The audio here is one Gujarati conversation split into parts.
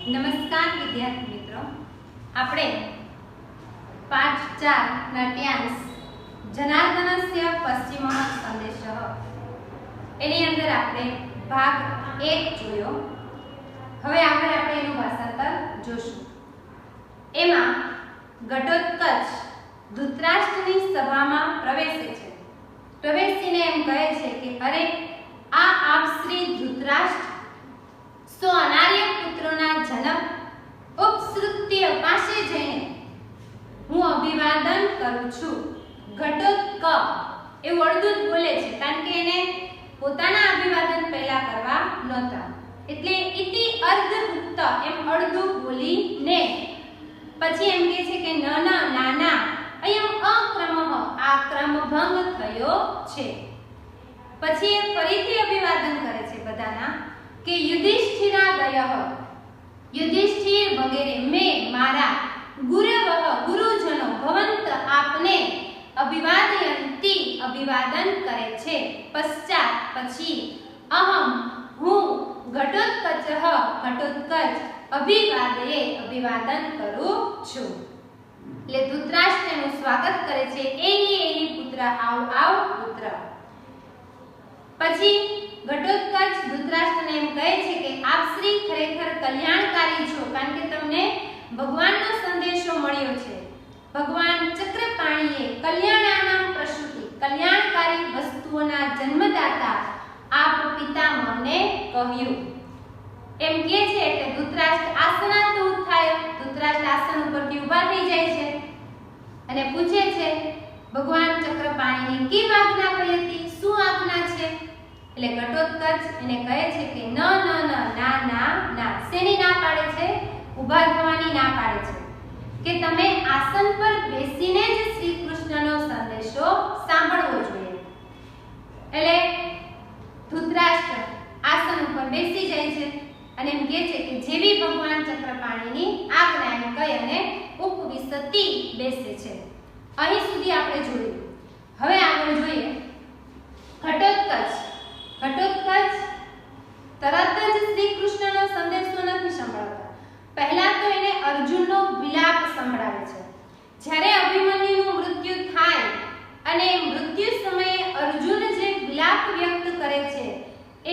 નમસ્કાર વિદ્યાર્થી મિત્રો, આપણે પાઠ 4 નાટ્યાંશ જનાર્દનસ્ય પશ્ચિમઃ સંદેશઃ એની અંદર આપણે ભાગ 1 જોયો. હવે આગળ આપણે એનું ભાષાંતર જોશું. એમાં ઘટોત્કચ ધૃતરાષ્ટ્રની સભામાં પ્રવેશે છે. પ્રવેશીને એમ કહે છે કે અરે આ આપ શ્રી ધૃતરાષ્ટ્ર સો અનાર્ય પુત્રોના જનક ઉપસૃત્ય પાસે જઈને હું અભિવાદન કરું છું. ઘટોત્ક એવું અડધું બોલે છે કારણ કે એને પોતાના અભિવાદન પહેલા કરવા નહોતા, એટલે ઇતિ અર્ધ ઉક્ત એમ અડધું બોલીને પછી એમ કહે છે કે ન નાના અયમ અક્રમઃ આ ક્રમભંગ થયો છે. પછી એ ફરીથી અભિવાદન કરે છે બધાના કે યુધિષ્ઠિરાદયઃ યુધિષ્ઠિર વગેરે મેં મારા ગુરવઃ ગુરુજનો ભવંત આપને અભિવાદયંતી અભિવાદન કરે છે. પશ્ચાત પછી અહમ હું ઘટોત્કચઃ ઘટોત્કચ અભિવાદયે અભિવાદન કરું છું. એટલે ધૃતરાષ્ટ્રનું સ્વાગત કરે છે. એની પુત્ર આવ પુત્ર. પછી ઘટોત્કચ ધૃતરાષ્ટ્રને એમ કહે છે કે આપ શ્રી ખરેખર કલ્યાણકારી છો, કારણ કે તમને ભગવાનનો સંદેશો મળ્યો છે. ભગવાન ચક્રપાણીએ કલ્યાણાનામ પ્રસૂતિ કલ્યાણકારી વસ્તુઓના જન્મદાતા આપ પિતામહને કહ્યું. એમ કહે છે એટલે ધૃતરાષ્ટ્ર આસનાત ઉત્થાય ધૃતરાષ્ટ્ર આસન ઉપરથી ઊભા થઈ જાય છે અને પૂછે છે ભગવાન ચક્રપાણીની કેમ આજ્ઞા કરી હતી, શું આજ્ઞા છે? એટલે ઘટોત્કચ એને કહે છે કે ના શેની ના પાડે છે? ઊભા થવાની ના પાડે છે કે તમે આસન પર બેસીને જ શ્રી કૃષ્ણનો સંદેશો સાંભળવો જોઈએ. એટલે ધૃતરાષ્ટ્ર આસન ઉપર બેસી જાય છે અને એમ કહે છે કે જેવી ભગવાન ચક્રપાણીની આજ્ઞા એમ કહી અને ઉપવિશતી બેસે છે. અહીં સુધી આપણે જોયું. હવે આગળ જોઈએ ઘટોત્કચ. ઘટોત્કચ તરત જ શ્રી કૃષ્ણનો સંદેશો નથી સંભળાવતા. પહેલા તો એને અર્જુનનો વિલાપ સંભળાવે છે. જ્યારે અભિમન્યુનું મૃત્યુ થાય અને મૃત્યુ સમયે અર્જુન જે વિલાપ વ્યક્ત કરે છે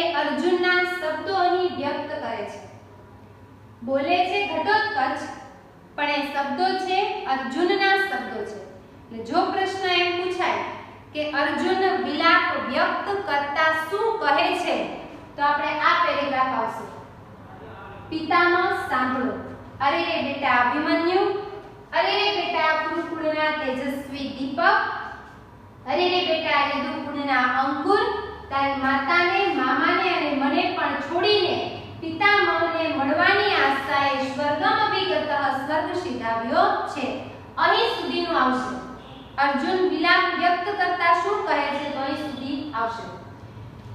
એ અર્જુનના શબ્દો અહીં વ્યક્ત કરે છે. બોલે છે ઘટોત્કચ પણ એ શબ્દો છે અર્જુનના શબ્દો છે. એટલે જો પ્રશ્ન એમ પૂછાય કે અર્જુન વિલાપ વ્યક્ત કરતા શું કહે છે તો આપણે આ પેરેગ્રાફ આવશે. પિતામહ સાંભળો, અરે રે બેટા અભિમન્યુ, અરે રે બેટા કુરુકુળના તેજસ્વી દીપક, અરે રે બેટા યદુકુળના અંકુર, તારી માતાને મામાને અને મને પણ છોડીને પિતામહને મળવાની આશાએ સ્વર્ગમ અભિગતઃ સ્વર્ગ સીધાવ્યો છે. અહીં સુધીનું આવશે. અર્જુન વિલાપ વ્યક્ત કરતા શું કહે છે તો અહીં સુધી આવશે.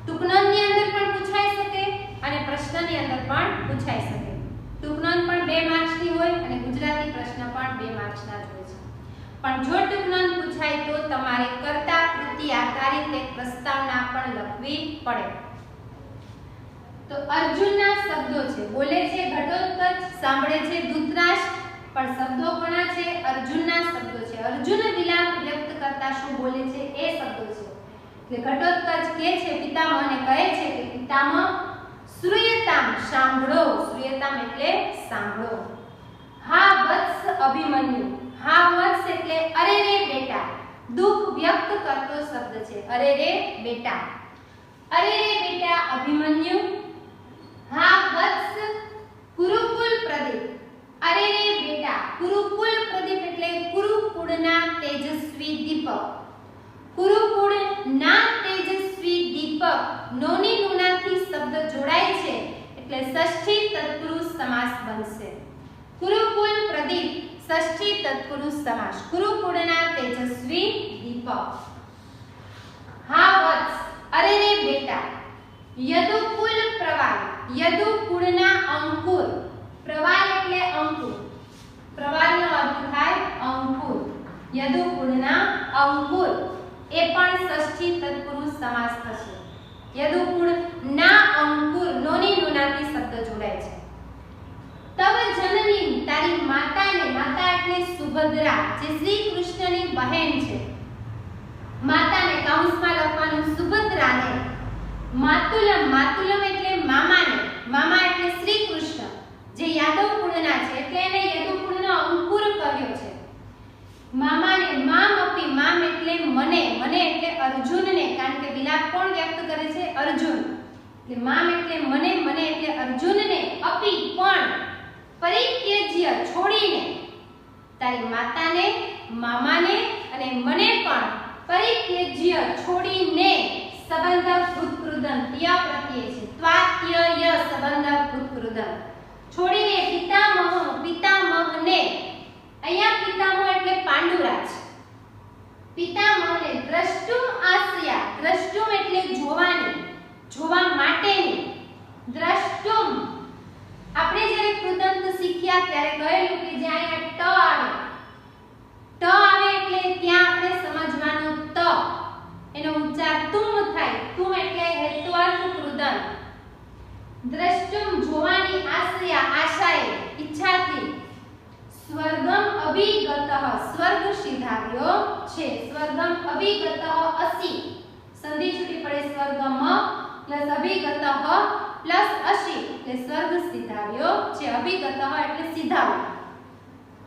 ટૂંકનોંધની અંદર પણ પૂછાઈ શકે અને પ્રશ્નની અંદર પણ પૂછાઈ શકે. ટૂંકનોંધ પણ 2 માર્ક્સની હોય અને ગુજરાતી પ્રશ્ન પણ 2 માર્ક્સના જ હોય છે. પણ જો ટૂંકનોંધ પૂછાય તો તમારે કર્તા કૃતિ આધારિત એક પ્રસ્તાવના પણ લખવી પડે. તો અર્જુનના શબ્દો છે, બોલે છે ઘટોત્કચ, સાંભળે છે ધૃતરાષ્ટ્ર, પણ શબ્દો કોના છે? અર્જુનના શબ્દો છે. અર્જુન વિલાપ વ્યક્ત કરતા શું બોલે છે એ શબ્દો છે. એટલે ઘટોત્કચ કહે છે પિતામહને કહે છે કે પિતામહ શ્રૂયતામ સાંભળો. શ્રૂયતામ એટલે સાંભળો. હા વત્સ અભિમન્યુ, હા વત્સ એટલે અરે રે બેટા, દુઃખ વ્યક્ત કરતો શબ્દ છે. અરે રે બેટા, અરે રે બેટા અભિમન્યુ, હા વત્સ કુરુકુલ પ્રદીપ, અરે રે બેટા કુરુકુલ પ્રદીપ એટલે કુરુકુળના તેજસ્વી દીપક. કુરુકુળના તેજસ્વી દીપક નોની નુનાથી શબ્દ જોડાય છે એટલે ષષ્ઠી તત્પુરુષ સમાસ બનશે. કુરુકુલ પ્રદીપ ષષ્ઠી તત્પુરુષ સમાસ. કુરુકુળના તેજસ્વી દીપક. હા વત્સ અરે રે બેટા, યદુકુલ પ્રવાલ, યદુકુળના અંકુર, પ્રવાલ એટલે અંકુર, પ્રવાલનો અર્થ થાય અંકુર. યદુકુળના અંકુર એ પણ ષષ્ઠી તત્પુરુષ સમાસ થશે. યદુકુળ ના અંકુર નોની નુનાથી શબ્દ જોડાય છે. તબ એટલે સુભદ્રા, જે શ્રી કૃષ્ણની બહેન છે. માતાને કૌંસમાં લખવાનું સુભદ્રાને. માતુલમ, માતુલમ એટલે મામાને, મામા એટલે શ્રી કૃષ્ણ, જે યાદવ કુળના છે એટલે એને યદુ કુળનો અંકુર કહ્યો છે. મામાને મામ અપી, મામ એટલે મને, મને એટલે અર્જુનને, કારણ કે વિલાપ કોણ વ્યક્ત કરે છે? અર્જુન. એટલે મામ એટલે મને, મને એટલે અર્જુનને, અપી પણ, પરિત્યજ્ય છોડીને, તારી માતાને, મામાને અને મને પણ પરિત્યજ્ય છોડીને, સંબંધ ભૂતકૃદમ, ત્ય પ્રત્યય છે, ત્વાત્યય સંબંધ ભૂતકૃદમ, છોડીને પિતામહ, પિતામહને, અહીંયા પિતામહ એટલે પાંડુરાજ, પિતામહને દ્રષ્ટુમ આશ્રયા, દ્રષ્ટુમ એટલે જોવાની, જોવા માટેની, દ્રષ્ટુમ. આપણે જ્યારે કૃદંત શીખ્યા ત્યારે કહેલું કે જ્યાં અહીંયા ટ આવે એટલે ત્યાં આપણે સમજવાનું ત, એનો ઉચ્ચાર તુમ થાય, તુમ એટલે હેત્વાર્થ કૃદંત. દ્રષ્ટુમ જોવાની, આશ્રયા આશાએ, ઈચ્છાથી, સ્વર્ગમ અભિગતઃ, સ્વર્ગ સિધાવ્યો છે, સ્વર્ગમ અભિગતઃ અસી, સંધિ છૂટી પડે, સ્વર્ગમ પ્લસ અભિગતઃ પ્લસ અસી એટલે સ્વર્ગ સિધાવ્યો છે. અભિગતઃ એટલે સિધાવ્યો.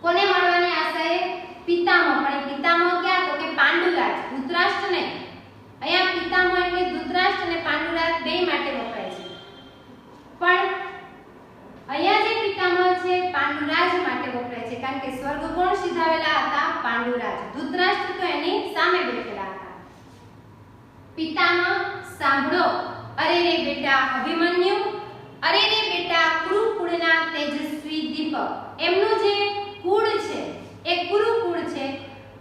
કોને મળવાની આશાએ? પિતામહ. પણ પિતામહ ક્યાં? તો કે પાંડુરાજ, ધૃતરાષ્ટ્ર નહીં. અહીંયા પિતામહ એટલે ધૃતરાષ્ટ્ર અને પાંડુરાજ બેય માટે વપરાય છે. પણ અહીંયા જે પિતામહ છે પાંડુરાજ માટે વપરાય છે, કારણ કે સ્વર્ગ કોણ સિધાવેલા હતા? પાંડુરાજ. ધૃતરાષ્ટ્ર તો એની સામે બેઠેલા હતા. પિતામહ સાંભળો, અરે રે બેટા અભિમન્યુ, અરે રે બેટા કુરુકુળના તેજસ્વી દીપક. એમનું જે કુળ છે એ કુરુકુળ છે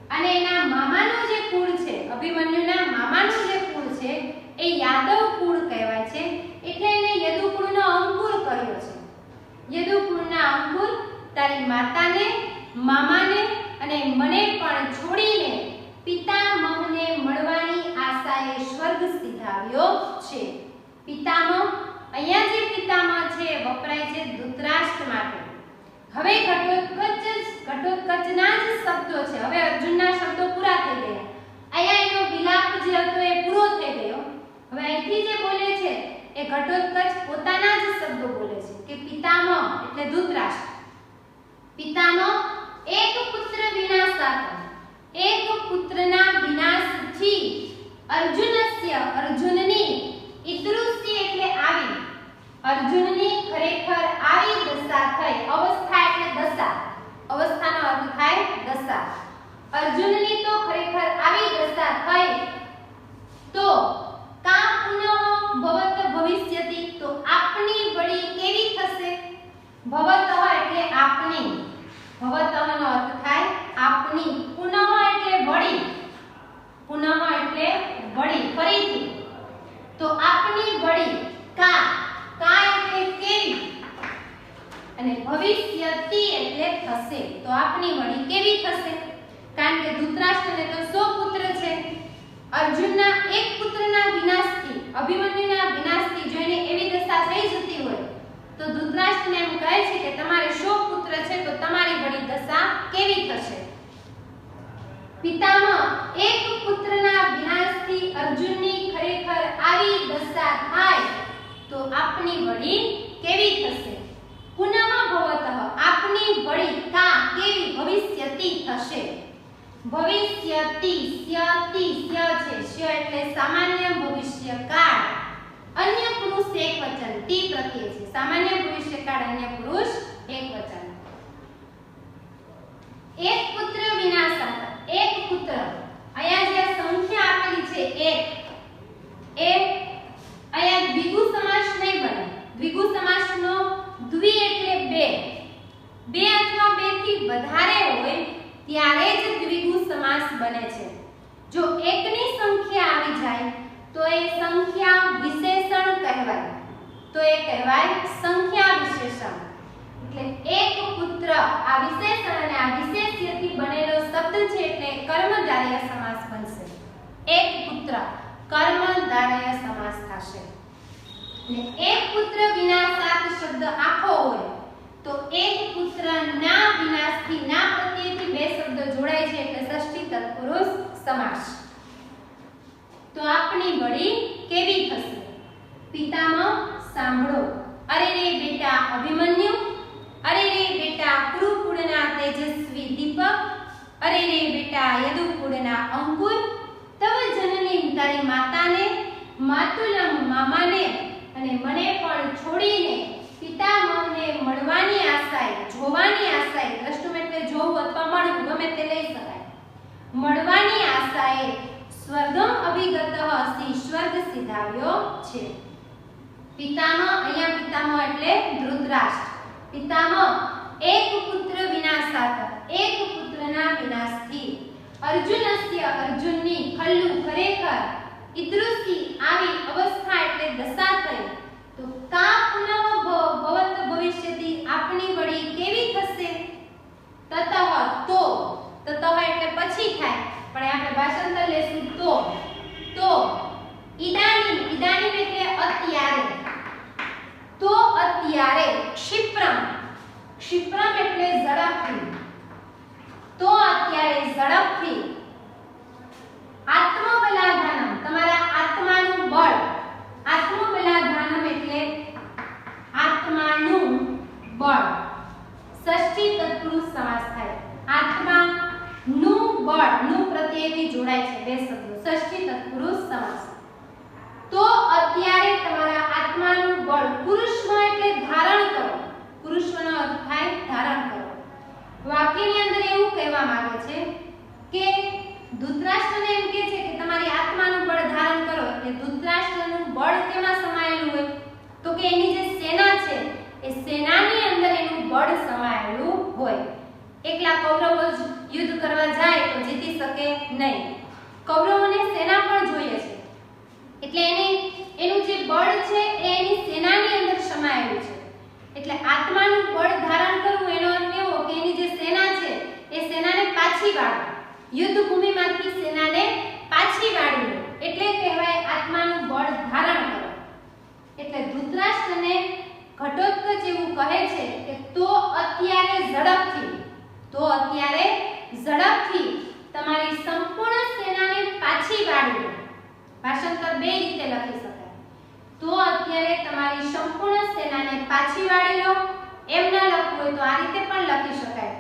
અને એના મામાનું જે કુળ છે, અભિમન્યુના મામાનું જે કુળ છે એ યાદવ કુળ કહેવાય છે, એટલે એને યદુ કુળનો અંકુર કહ્યો છે. યદુ કુળના અંકુર તારી માતાને, મામાને અને મને પણ છોડીને પિતામહને મળવાની આશાએ સ્વર્ગ સિધાવ્યો છે. પિતામહ, અહીંયા જે પિતામહ છે એ વપરાય છે ધૃતરાષ્ટ્ર માટે. હવે ઘટોત્કચના જ શબ્દો છે. હવે અર્જુનના શબ્દો પૂરા થઈ ગયા. અહીંયા એનો વિલાપ જે હતો એ પૂરો થઈ ગયો. હવે અહીંથી જે બોલે છે એ ઘટોત્કચ પોતાના જ શબ્દો બોલે છે કે પિતામહ એટલે ધૃતરાષ્ટ્ર. પિતામહ એક પુત્ર વિનાશાત, એક પુત્રના વિનાશથી અર્જુનસ્ય, અર્જુનની, ઈદૃષ્ટિ એટલે આવી, અર્જુનની ખરેખર આવી દશા થઈ. અવસ્થા એટલે દશા, અવસ્થાનો અર્થ થાય દશા. અર્જુનની તો ખરેખર આવી દશા થઈ તો કા પુનઃ ભવત ભવિષ્યતિ, તો આપની વળી કેવી થશે? ભવતઃ એટલે આપની, ભવતઃનો અર્થ થાય આપની, પુનઃ એટલે વળી, પુનઃ એટલે વળી, ફરીથી. તો આપની વળી, કા, કા એટલે કેવી, અને ભવિષ્યતિ એટલે થશે. તો આપની વળી કેવી થશે? કારણ કે ધૃતરાષ્ટ્રને તો 100 પુત્ર છે. અર્જુનના એક પુત્રના વિનાશથી, અભિમન્યુના વિનાશથી જો એને એવી દશા થઈ જતી હોય તો ધૃતરાષ્ટ્રને એમ કહે છે કે તમારે 100 પુત્ર છે તો તમારી વળી દશા કેવી થશે? પિતામહ એક પુત્રના વિનાશથી અર્જુનની ખરેખર આવી દશા થાય તો આપની વળી કેવી થશે? પુનઃ ભવતઃ, આપની વળી કા કેવી, ભવિષ્યતિ થશે. ભવિષ્યતિ, સ્યતિ, સ્ય છે, સ્ય એટલે સામાન્ય ભવિષ્યકાળ. અન્ય પુરુષ એકવચન, ટી પ્રત્યય છે. સામાન્ય ભવિષ્યકાળ, અન્ય પુરુષ એકવચન. એક પુત્ર વિનાશાત, એક પુત્ર, અહીંયા જે સંખ્યા આપેલી છે એક, એ અહીંયા દ્વિગુ સમાસ નહીં બને. દ્વિગુ સમાસનો દ્વિ એટલે બે, બે અથવા બે થી વધારે હોય ત્યારે જ દ્વિગુ સમાસ બને છે. જો એકની સંખ્યા આવી જાય તો એ સંખ્યા વિશેષણ કહેવાય, તો એ કહેવાય સંખ્યા વિશેષણ. એટલે એક પુત્ર, આ વિશેષણ અને આ વિશેષ્યથી બનેલો શબ્દ છે એટલે કર્મધારય સમાસ બનશે. એક પુત્ર કર્મધારય સમાસ થશે. અને એક પુત્ર વિનાશાત શબ્દ આખો હોય તો એક પુત્રના વિનાશથી, ના પ્રત્યય અરે રે બેટા યદુકુળના અંકુર તવ જનની તારી માતાને માતુલમ મામાને અને મને પણ છોડીને પિતામહને મળવાની આશાએ જોવાની આશાએ દ્રષ્ટુમ એટલે જોવું અથવા મળવું ગમે તે લઈ શકાય મળવાની આશાએ સ્વર્ગમ અભિગતઃ અસી સ્વર્ગ સિધાવ્યો છે પિતામહ અહીંયા પિતામહ એટલે ધૃતરાષ્ટ્ર પિતામહ એક પુત્ર વિનાશાત એક પુત્રના વિનાશથી અર્જુનસ્ય અર્જુનની ખલ્લુ ખરેખર ઈદૃશી આવી અવસ્થા એટલે દશા થઈ તો કા પુનઃ ભવત ભવિષ્યતિ આપની વળી કેવી થશે તતઃ તો તતઃ એટલે પછી થાય પણ આપણે ભાષાંતર લેશું તો ઈદાનીમ ઈદાનીમ એટલે અત્યારે તો અત્યારે ક્ષિપ્રમ ક્ષિપ્રમ એટલે ઝડપથી તો અત્યારે ઝડપથી આત્મબલાધાનમ તમારા આત્માનું બળ આત્મબલાધાનમ એટલે આત્માનું બળ ષષ્ઠી તત્પુરુષ સમાસ થાય આત્માનું બળ નું પ્રત્યયથી જોડાય છે બે શબ્દો ષષ્ઠી તત્પુરુષ સમાસ તો અત્યારે તમારા આત્માનું બળ પુરુષમાં એટલે ધારણ કરો પુરુષનો અર્થ થાય ધારણ કરો વાક્યની અંદર એવું કહેવા માંગે છે કે ધૃતરાષ્ટ્રને એમ કહે છે કે તમારી આત્માનું બળ ધારણ કરો એટલે ધૃતરાષ્ટ્રનું બળ કેમાં સમાયેલું હોય તો કે એની જે સેના છે એ સેનાની અંદર એનું બળ સમાયેલું હોય એકલા કૌરવો યુદ્ધ કરવા જાય તો જીતી શકે નહીં કૌરવોને સેના પણ જોઈએ છે એટલે એનું જે બળ છે એ એની સેનાની અંદર સમાયેલું છે એટલે આત્માનું બળ ધારણ કરવું એનો અર્થ એવો કે એની જે સેના છે એ સેનાને પાછી વાળો યુદ્ધ ભૂમિમાંથી સેનાને પાછી વાળી લો એટલે કહેવાય આત્માનું બળ ધારણ કરો એટલે ધૃતરાષ્ટ્રને ઘટોત્કચ એવું કહે છે કે તો અત્યારે ઝડપથી તમારી સંપૂર્ણ સેનાને પાછી વાળી લો ભાષાંતર બે રીતે લખી શકાય તો અત્યારે તમારી સંપૂર્ણ સેનાને પાછી વાળી લો એમ ના લખવું હોય તો આ રીતે પણ લખી શકાય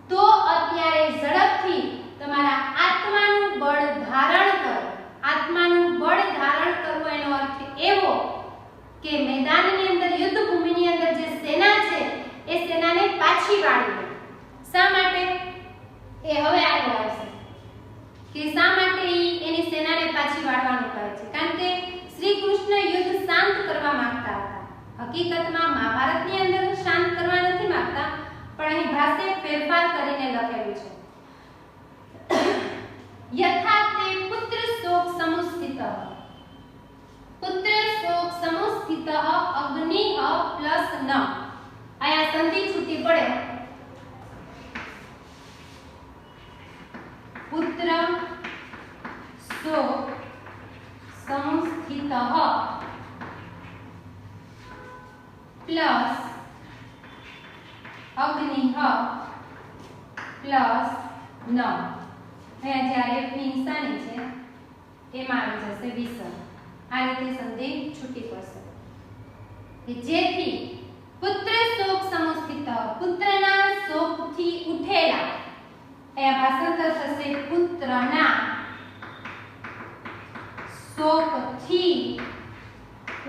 તો અત્યારે ઝડપથી તમારા આત્માનું બળ ધારણ કરો આત્માનું બળ ધારણ કરવું એનો અર્થ એવો કે મેદાનની અંદર યુદ્ધ ભૂમિની અંદર જે સેના છે એ સેનાને પાછી વાળી લો શા માટે એ હવે આગળ આવશે કે શા માટે એની સેનાને પાછી વાળવાનું કહે છે કારણ કે શ્રી કૃષ્ણ યુદ્ધ શાંત કરવા માંગતા હતા હકીકતમાં મહાભારતની અંદર શાંત કરવા નથી માંગતા પણ અહીં ભાષે ફેરફાર કરીને લખેલું છે યથા તે પુત્ર શોક સમુસ્થિત અગ્નિ પ્લસ ન આયા સંધિ છૂટી પડે પુત્ર શોક સમુસ્થિત પ્લસ અગ્નિ પ્લસ ન અહીંયા જ્યારે ની નિશાની છે એમાં આવી જશે વિસર્ગ આ રીતે સંધિ છૂટી પડશે જેથી પુત્ર શોક સમુસ્થિત પુત્રના શોકથી ઉઠેલા અહીંયા ભાષાંતર થશે પુત્રના શોકથી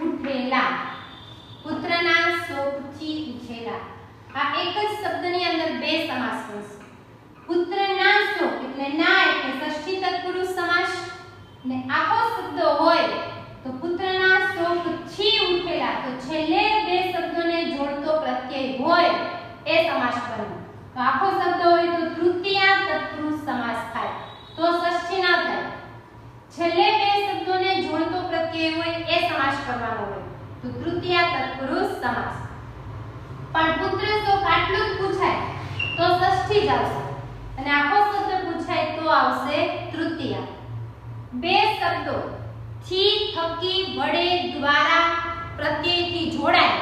ઉઠેલા પુત્રના શોકથી ઉઠેલા આ એક જ શબ્દની અંદર બે સમાસ બનશે પુત્રના શોક એટલે ના એટલે ષષ્ઠી તત્પુરુષ સમાસ ને આખો શબ્દ હોય તો પુત્રના શોકથી ઉઠેલા તો છેલ્લે બે શબ્દોને જોડતો પ્રત્યય હોય એ સમાસ બને તો આખો શબ્દ હોય તો તૃતીય તત્પુરુષ સમાસ થાય તો ષષ્ઠી ના થાય છેલ્લે બે શબ્દોને જોડતો પ્રત્યય હોય એ સમાસ કરવાનો હોય તો તૃતીય તત્પુરુષ સમાસ પણ પુત્ર શોક આટલું જ પૂછાય તો ષષ્ઠી જ આવશે અને આખો શબ્દ પૂછાય તો આવશે તૃતીય બે શબ્દો થી થકી વડે દ્વારા પ્રત્યયથી જોડાય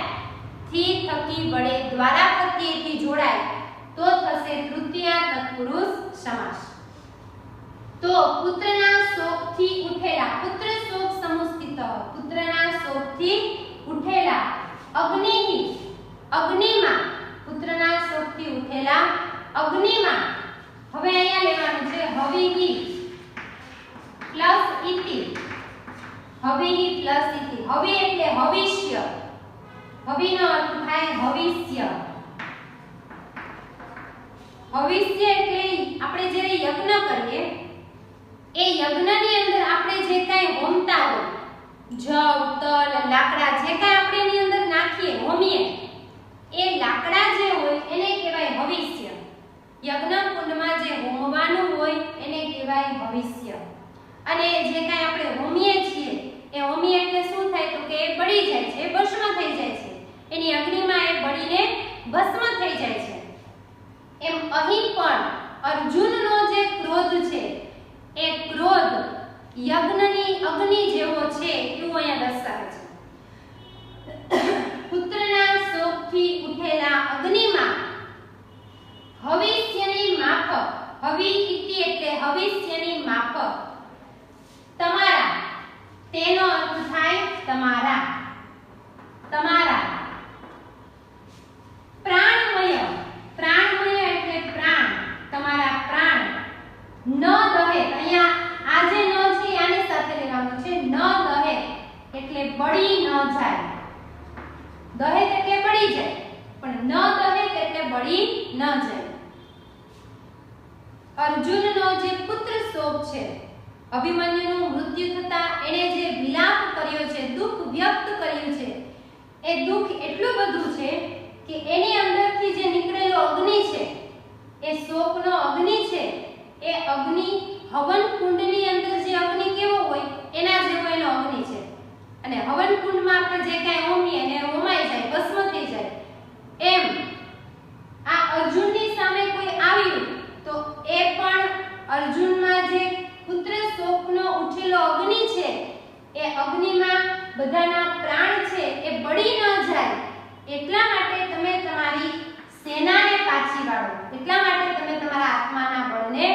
થી થકી વડે દ્વારા પ્રત્યયથી જોડાય તો થશે તૃતીય તત્પુરુષ સમાસ તો પુત્રના શોકથી ઉઠેલા પુત્ર શોક સમુસ્થિત પુત્રના શોકથી ઉઠેલા અગ્નિમાં પુત્રના શોકથી ઉઠેલા અગ્નિમાં હવે અહીંયા લેવાનું હવીહી પ્લસ ઇતિ, હવીહી પ્લસ ઇતિ. હવી એટલે ભવિષ્ય, હવીનો અર્થ થાય ભવિષ્ય. ભવિષ્ય એટલે આપણે જ્યારે યજ્ઞ કરીએ એ યજ્ઞની અંદર આપણે જે કાંઈ હોમતા હોય, જવ, તલ, લાકડા જે કાંઈ આપણે એની અંદર નાખીએ, હોમીએ, એ લાકડા જે હોય એને કહેવાય ભવિષ્ય. યજ્ઞ કુંડમાં જે હોમવાનું હોય એને કહેવાય ભવિષ્ય. અને જે કાંઈ આપણે હોમીએ છીએ એ હોમીએ એટલે શું થાય તો કે એ બળી જાય છે, ભસ્મ થઈ જાય છે, એની અગ્નિમાં એ બળીને ભસ્મ થઈ જાય છે. એમ અહીં પણ અર્જુનનો જે ક્રોધ છે એ ક્રોધ યજ્ઞની અગ્નિ જેવો છે એવું અહીંયા દર્શાવે છે. પુત્રના શોકથી ઉઠેલા અગ્નિમાં ભવિષ્યની માફક, હવી ઇતિ એટલે ભવિષ્યની માફક, તમારા, તેનો અર્થ થાય તમારા, તમારા પ્રાણમય, પ્રાણમય એટલે પ્રાણ, તમારા પ્રાણ ન દહે. અહીંયા આ જે ન છે આની સાથે લેવાનું છે. ન દહે એટલે બળી ન જાય, દહેત એટલે બળી જાય, પણ ન દહેત એટલે બળી ન જાય. અર્જુનનો જે પુત્ર શોક છે, અભિમન્યુનું મૃત્યુ થતા એણે જે વિલાપ કર્યો છે, દુઃખ વ્યક્ત કર્યું છે, એ દુઃખ એટલું બધું છે કે એની અંદરથી જે નીકળેલો અગ્નિ છે, એ શોકનો અગ્નિ છે, એ અગ્નિ હવન કુંડની અંદર જે અગ્નિ કેવો હોય એના જેવો એનો અગ્નિ છે. અને હવન કુંડમાં આપણે જે કાંઈ હોમીએ એને હોમાઈ જાય, ભસ્મ થઈ જાય. એમ આ અર્જુનની સામે કોઈ આવ્યું તો એ પણ અર્જુનમાં જે પુત્ર શોકનો ઉઠેલો અગ્નિ છે એ અગ્નિમાં બધાના પ્રાણ છે એ બળી ન જાય એટલા માટે તમે તમારી સેનાને પાછી વાળો, એટલા માટે તમે તમારા આત્માના બળને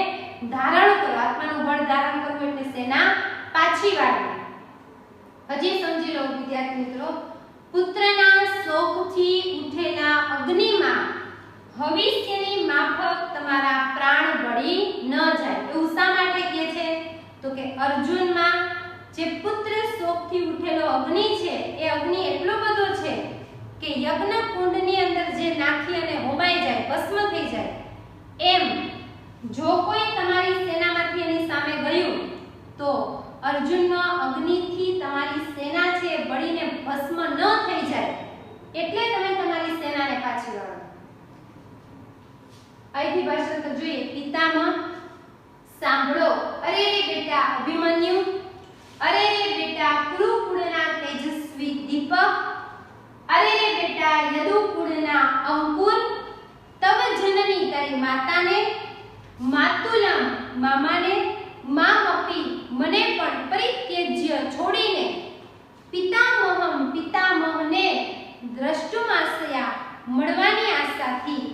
ધારણ કરો. આત્માનું બળ ધારણ કરવું એટલે સેના પાછી વાળવી. હજી સમજી લો વિદ્યાર્થી મિત્રો, પુત્રના શોકથી ઉઠેલા અગ્નિમાં ભવિષ્યની માફક તમારા પ્રાણ બળી ન જાય. એવું શા માટે કહે છે તો કે અર્જુનમાં જે પુત્ર શોકથી ઉઠેલો અગ્નિ છે એ અગ્નિ એટલો બધો છે કે યજ્ઞ કુંડની અંદર જે નાખી અને હોમાઈ જાય, ભસ્મ થઈ જાય. એમ જો કોઈ તમારી સેનામાંથી એની સામે ગયું તો અર્જુનનો અગ્નિથી તમારી સેના છે બળીને ભસ્મ ન થઈ જાય એટલે તમે તમારી સેનાને પાછી વાળો. અહીંથી ભાષાંતર જોઈએ. પિતામહ, સાંભળો, અરે રે બેટા અભિમન્યુ, અરે રે બેટા કુરુકુળના તેજસ્વી દીપક, અરે રે બેટા યદુકુળના અંકુર, તવ જનની તારી માતાને, માતુલમ મામાને, મામપી મને પણ પરિત્યજ્ય છોડીને, પિતામહમ પિતામહને દ્રષ્ટુમાશયા મળવાની આશાથી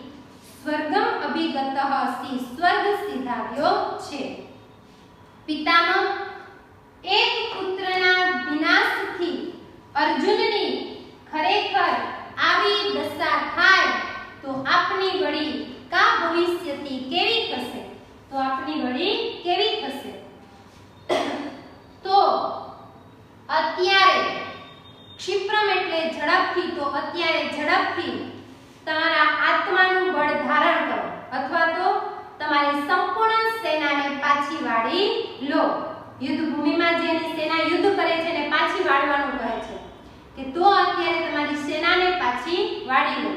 સ્વર્ગમ અભિગતઃ સી સ્વર્ગ સિધાવ્યો છે. પિતામહ એક પુત્રના વિનાશથી અર્જુનની ખરેખર આવી દશા થાય તો આપની વળી કા ભવિષ્યથી કેવી થશે, તો આપની વળી કેવી થશે. તો અત્યારે ક્ષિપ્રમ એટલે ઝડપથી, તો અત્યારે ઝડપથી તમારા આત્માનું બળ ધારણ કરો અથવા તો તમારી સંપૂર્ણ સેનાને પાછી વાળી લો. યુદ્ધ ભૂમિમાં જેની સેના યુદ્ધ કરે છે એને પાછી વાળવાનું કહે છે કે તો અત્યારે તમારી સેનાને પાછી વાળી લો.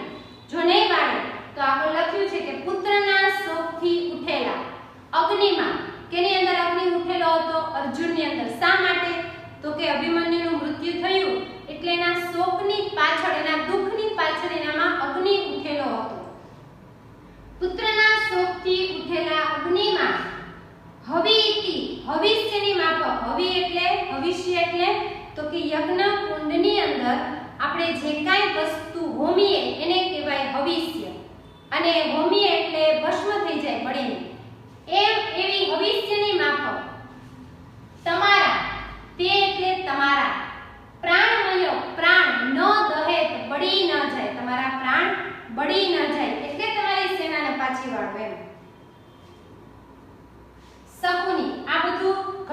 જો નહીં વાળે તો આગળ લખ્યું છે કે પુત્રના શોકથી ઉઠેલા અગ્નિમાં, કેની અંદર અગ્નિ ઉઠેલો હતો? અર્જુનની અંદર. શા માટે? તો કે અભિમન્યુનું મૃત્યુ થયું એટલે એના શોકની પાછળ, એના દુઃખની પાછળ એનામાં અગ્નિ ઉઠેલો હતો. પુત્રના શોકથી ઉઠેલા અગ્નિમાં હવીતિ, ભવિષ્યની માફક, હવી એટલે ભવિષ્ય એટલે તો કે યજ્ઞ કુંડની અંદર આપણે જે કાંઈ વસ્તુ હોમીએ એને કહેવાય ભવિષ્ય, અને હોમીએ એટલે ભસ્મ થઈ જાય બળીને. એવી ભવિષ્યની માફક તમારા, તે એટલે તમારા પ્રાણમય, પ્રાણ ન દહે બળી ન જાય, તમારા પ્રાણ બળી ન જાય એટલે તમારી સેનાને પાછી વાળો. એમ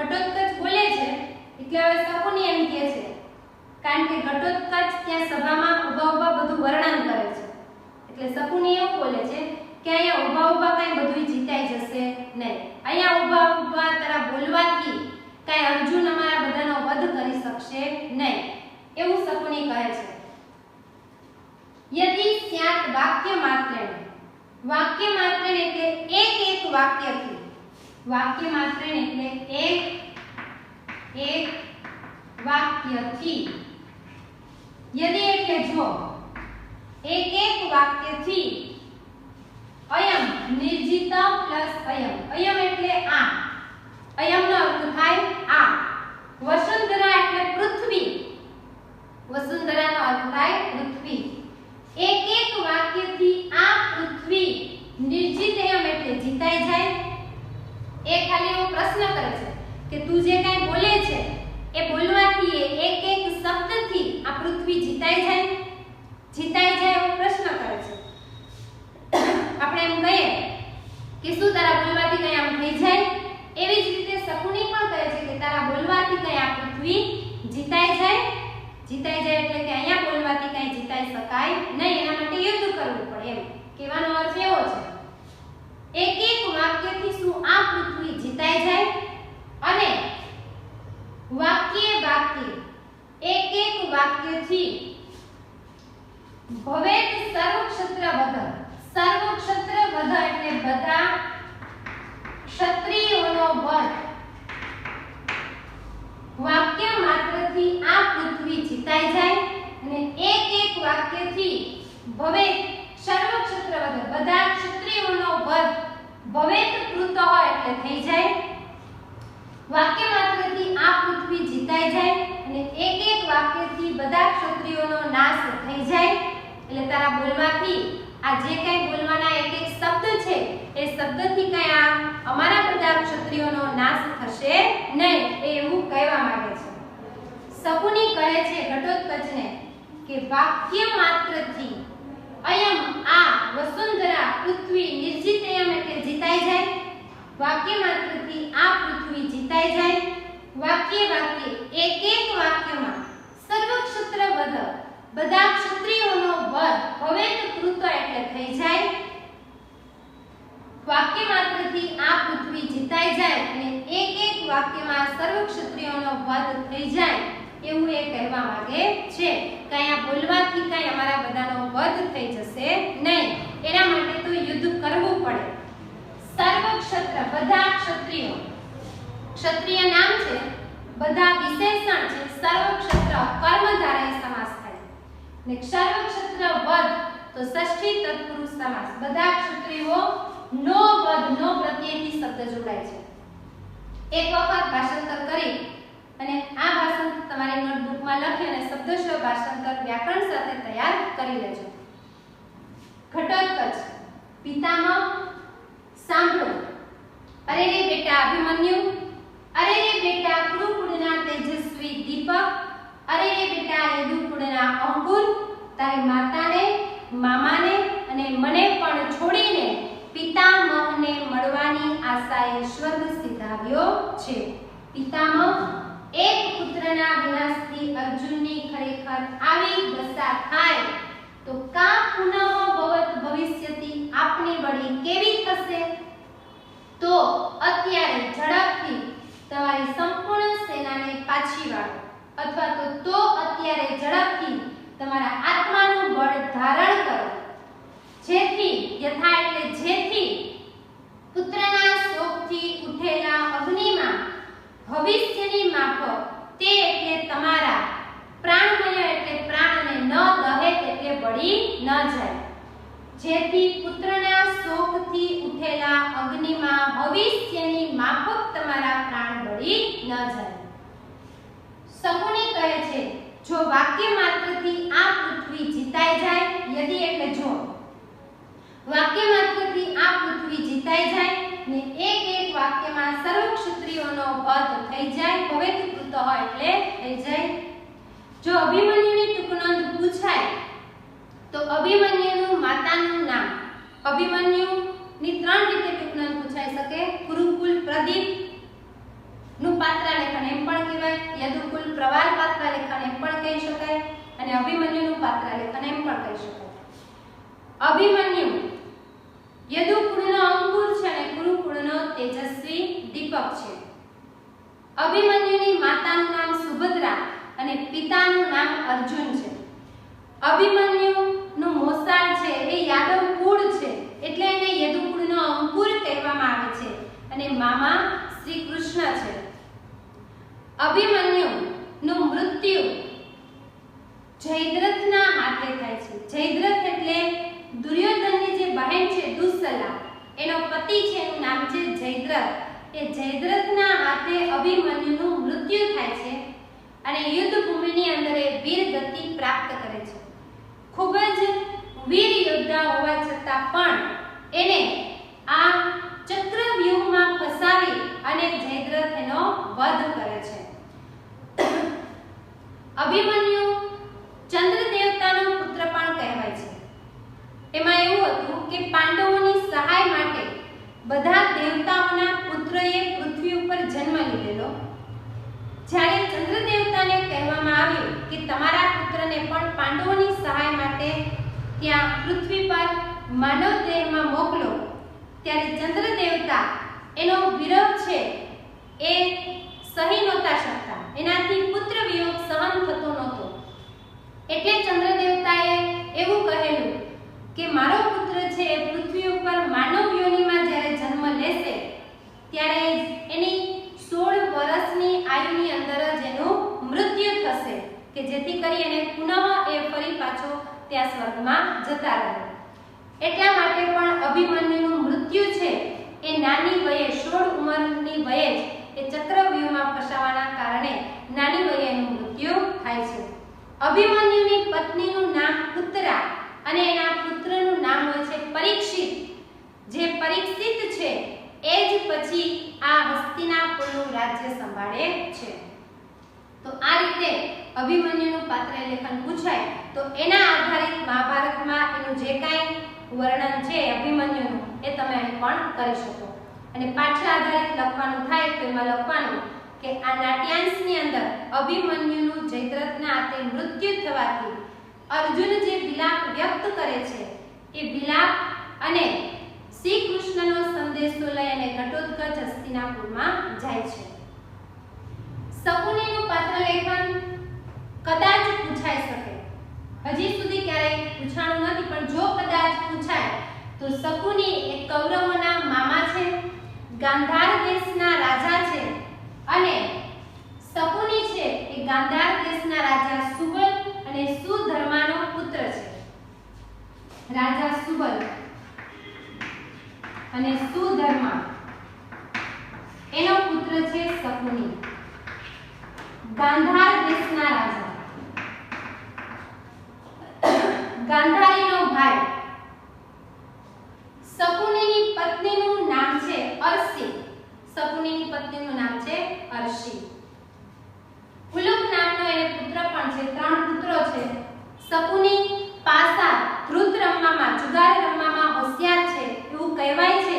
ઘટોત્કચ બોલે છે એટલે હવે શકુની એમ કહે છે, કારણ કે ઘટોત્કચ ત્યાં સભામાં ઊભા ઊભા બધું વર્ણન કરે છે એટલે શકુની એવું બોલે છે કે અહીંયા ઊભા ઊભા કાંઈ બધું જીતાઈ જશે નહીં. અહીંયા ઊભા ઊભા તારા બોલવાથી કાંઈ અર્જુન અમારા બધાનો વધ કરી શકશે નહીં એવું શકુની કહે છે. યદિ સ્યાત વાક્ય માત્રેણ, વાક્ય માત્રેણ એટલે એક વાક્યથી, વાક્ય માત્રેણ એટલે એક વાક્યથી, યદિ એટલે જો, એક વાક્યથી, અયમ નિર્જિત પ્લસ અયમ, અયમ એટલે આ, અયમનો અર્થ થાય આ, વસુંધરા એટલે પૃથ્વી, વસુંધરાનો અર્થ થાય પૃથ્વી, એક વાક્યથી આ પૃથ્વી નિર્જિતયમ એટલે જીતાઈ જાય. એ ખાલી એવો પ્રશ્ન કરે છે કે તું જે કાંઈ બોલે છે એ બોલવાથી એક શબ્દથી આ પૃથ્વી જીતાઈ જાય, જીતાઈ જાય એવો પ્રશ્ન કરે છે. આપણે એમ કહીએ કે શું તારા બોલવાથી કઈ આમ થઈ જાય, એવી જ રીતે શકુની પણ કહે છે કે તારા બોલવાથી કઈ આ પૃથ્વી જીતાઈ જાય. જીતાઈ જાય એટલે કે અહીંયા બોલવાથી કઈ જીતાઈ શકાય નહીં, એના માટે યુદ્ધ કરવું પડે એમ કહેવાનો અર્થ એવો છે. એક વાક્યથી શું આ પૃથ્વી જીતાઈ જાય અને વાક્ય એક વાક્યથી ભવેત સર્વક્ષત્ર વધ, સર્વક્ષત્ર વધ એટલે બધા ક્ષત્રિયોનો વધ, વાક્ય માત્રથી આ પૃથ્વી જીતાઈ જાય અને એક વાક્યથી ભવેત સર્વક્ષત્ર વધ બધા ક્ષત્રિયોનો વધ, ભવેત કૃત હોય એટલે થઈ જાય, વાક્ય માત્રથી આ પૃથ્વી જીતાઈ જાય અને એક વાક્યથી બધા ક્ષત્રિયોનો નાશ થઈ જાય. એટલે તારા બોલવાથી આ જે કંઈ બોલવાના એક શબ્દ છે એ શબ્દથી કંઈ આ અમારા બધા ક્ષત્રિયોનો નાશ થશે નહીં, એવું કહેવા માંગે છે. શકુની કહે છે ઘટોત્કચને કે વાક્ય માત્રથી અયમ આ વસુંધરા પૃથ્વી નિર્જિતયમ એટલે જીતાઈ જાય, વાક્ય માત્રથી આ પૃથ્વી જીતાઈ જાય, વાક્ય એક વાક્યમાં સર્વક્ષત્ર વધ બધા ક્ષત્રિયોનો વધ, ભવેત કૃત એટલે થઈ જાય, વાક્ય માત્રથી આ પૃથ્વી જીતાઈ જાય અને એક વાક્યમાં સર્વ ક્ષત્રિયોનો વધ થઈ જાય એવું એ કહેવા માંગે છે. કઈ આ બોલવાથી કઈ અમારા બધાનો વધ થઈ જશે નહીં, એના માટે તો યુદ્ધ કરવું પડે. સર્વ ક્ષત્ર બધા ક્ષત્રિયો, ક્ષત્રિય નામ છે, બધા વિશેષણ છે, સર્વ ક્ષત્ર કર્મધારય સમાસ થાય ને સર્વ ક્ષત્ર વધ તો ષષ્ઠી તત્પુરુષ સમાસ, બધા ક્ષત્રિયો નો વધ નો પ્રત્યયથી શબ્દ જોડાય છે. એક વખત ભાષાંતર કરી અને આ ભાષાંતર તમારી નોટબુકમાં લખી અને શબ્દશઃ ભાષાંતર વ્યાકરણ સાથે તૈયાર કરી લેજો. ઘટોત્કચ પિતામહ સાંભળો, અરે રે બેટા અભિમન્યુ, અરે રે બેટા કુરુકુળના તેજસ્વી દીપક, અરે રે બેટા યદુકુળના અંકુર, તારી માતાને મામાને અને મને પણ છોડીને પિતામહને મળવાની આશાએ સ્વર્ગ સિધાવ્યો છે. પિતામહ એક પુત્રના વિનાશથી અર્જુનની ખરેખર આવી દશા થાય તો કા પુનઃ ભવત ભવિષ્યતિ આપની વળી કેવી થશે? તો અત્યારે ઝડપથી તમારી સંપૂર્ણ સેનાને પાછી વાળો, અથવા તો અત્યારે ઝડપથી તમારા આત્માનું બળ ધારણ કરો, જેથી યથા એટલે જેથી પુત્રના શોકથી ઉઠેલા અગ્નિમાં ભવિષ્યની માફક તે એટલે તમારા પ્રાણમય એટલે પ્રાણને ન દહે એટલે બળી ન જાય, જેથી પુત્રના શોકથી ઉઠેલા અગ્નિમાં ભવિષ્યની માફક તમારા પ્રાણ બળી ન જાય. શકુની કહે છે જો વાક્ય માત્રથી આ પૃથ્વી જીતાઈ જાય, યદિ એટલે જો વાક્ય માત્રથી આ પૃથ્વી જીતાઈ જાય ને એક વાક્યમાં સર્વ ક્ષત્રિયોનો વધ થઈ જાય, ભવેતકૃત હોય એટલે થઈ જાય. જો અભિમન્યુની ટૂંકનોંધ પૂછાય તો અભિમન્યુનું માતાનું નામ, અભિમન્યુની ત્રણ રીતે ટૂંકનોંધ પૂછાઈ શકે. કુરુકુલ પ્રદીપ નું પાત્ર અભિમન્યુ યદુકુળનો અંકુર છે અને કુરુકુળનો તેજસ્વી દીપક છે. અભિમન્યુની માતાનું નામ સુભદ્રા અને પિતાનું નામ અર્જુન છે. અભિમન્યુનું મોસાળ છે એ યાદવ કુળ છે એટલે એને યદુકુળનો અંકુર કહેવામાં આવે છે અને મામા શ્રી કૃષ્ણ છે. અભિમન્યુનું મૃત્યુ જયદ્રથના હાથે થાય છે. જયદ્રથ એટલે દુર્યોધનની જે બહેન છે દુસ્સલા, એનો પતિ છે, એનું નામ છે જયદ્રથ. એ જયદ્રથના હાથે અભિમન્યુનું મૃત્યુ થાય છે અને યુદ્ધ ભૂમિની અંદર એ વીર ગતિ પ્રાપ્ત કરે છે. ખૂબ જ વીર યોદ્ધા હોવા છતાં પણ એને આ ચક્રવ્યૂહમાં ફસાવી અને જયદ્રથ એનો વધ કરે છે. અભિમન્યુ ચંદ્ર દેવતાનો પુત્ર પણ કહેવાય છે. એમાં એવું હતું કે પાંડવોની સહાય માટે બધા દેવતાઓના પુત્રએ પૃથ્વી ઉપર જન્મ લીધેલો. જ્યારે ચંદ્ર દેવતાને કહેવામાં આવ્યું કે તમારા પુત્રને પણ પાંડવોની સહાય માટે ત્યાં પૃથ્વી પર માનવ દેહમાં મોકલો, ત્યારે ચંદ્ર દેવતા એનો વિરહ છે એ સહી નહોતા શકતા. એનાથી પુત્ર વિયોગ સહન થતો નહોતો. એટલે ચંદ્ર દેવતાએ એવું કહેલું કે મારો પુત્ર છે એ પૃથ્વી ઉપર માનવ યોનિમાં જ્યારે જન્મ લેશે ત્યારે એની 16 વર્ષની આયુની અંદર જ એનું મૃત્યુ થશે કે જેથી કરી એને પુનઃ એ ફરી પાછો ત્યાં સ્વર્ગમાં જતા રહે. એટલા માટે પણ અભિમન્યુનું મૃત્યુ છે એ નાની વયે 16 ઉંમરની વયે જ એ ચક્રવ્યૂહમાં ફસાવાના કારણે નાની વયે એનું મૃત્યુ થાય છે. અભિમન્યુની પત્નીનું નામ ઉત્તરા અને એના પુત્રનું નામ હોય છે પરીક્ષિત. જે પરીક્ષિત છે એ જ પછી આ હસ્તિનાપુરનું રાજ્ય સંભાળે છે. તો આ રીતે અભિમન્યુનું પાત્ર લેખન પૂછાય તો એના આધારિત મહાભારતમાં એનું જે કાંઈ વર્ણન છે અભિમન્યુનું એ તમે અહીં પણ કરી શકો. અને પાછળ આધારિત લખવાનું થાય તો એમાં લખવાનું કે આ નાટ્યાંશની અંદર અભિમન્યુનું જયદ્રથના હાથે મૃત્યુ થવાથી અર્જુન જે વિલાપ વ્યક્ત કરે છે એ વિલાપ અને શ્રી કૃષ્ણનો સંદેશો લઈ અને ઘટોત્કચ હસ્તિનાપુરમાં જાય છે. શકુનીનું પાત્ર લેખન કદાચ પૂછાઈ શકે. હજી સુધી ક્યારેય પૂછાણું નથી, પણ જો કદાચ પૂછાય તો શકુની એ કૌરવોના મામા છે, ગાંધાર દેશના રાજા છે અને શકુની છે એ ગાંધાર દેશના રાજા સુબલ અને સુધર્માનો પુત્ર છે. રાજા સુબલ અને સુધર્મા એનો પુત્ર છે શકુની. ગાંધાર દેશના રાજા, ગાંધારીનો ભાઈ. શકુનીની પત્નીનું નામ છે અર્શી. શકુનીની પત્નીનું નામ છે અર્શી. ઉલુક નામનો એ પુત્ર પણ છે. 3 પુત્રો છે. શકુની પાસા ધ્રુત રમવામાં, જુગાર રમવામાં હોશિયાર છે. એવું કહેવાય છે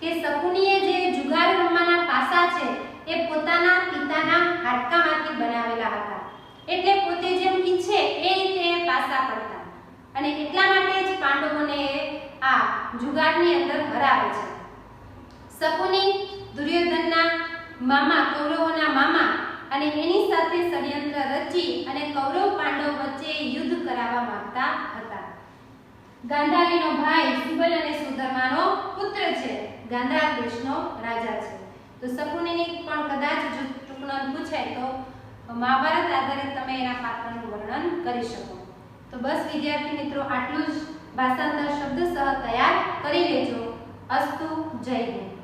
કે શકુનીએ જે જુગાર રમવાના પાસા છે એ પોતાના પિતાના હાડકામાંથી બનાવેલા હતા. એટલે પોતે જેમ ઈચ્છે એ રીતે પાસા પડતા અને એટલા માટે જ પાંડવોને આ જુગારની અંદર હરાવે છે. શકુની દુર્યોધનના મામા, કૌરવોના મામા અને એની સાથે ષડયંત્ર રચી અને કૌરવ પાંડવ વચ્ચે યુદ્ધ કરાવવા માંગતા હતા. ગાંધારીનો ભાઈ સુબલ અને સુધર્માનો પુત્ર છે. ગાંધાર દેશનો રાજા છે. તો શકુનીની પણ કદાચ જો ટૂંકનોંધ પૂછાય તો મહાભારત આધારિત તમે એના પાત્રનું વર્ણન કરી શકો. તો બસ વિદ્યાર્થી મિત્રો, આટલું જ. ભાષાંતર શબ્દસહ તૈયાર કરી લેજો. અસ્તુ. જય હિન્દ.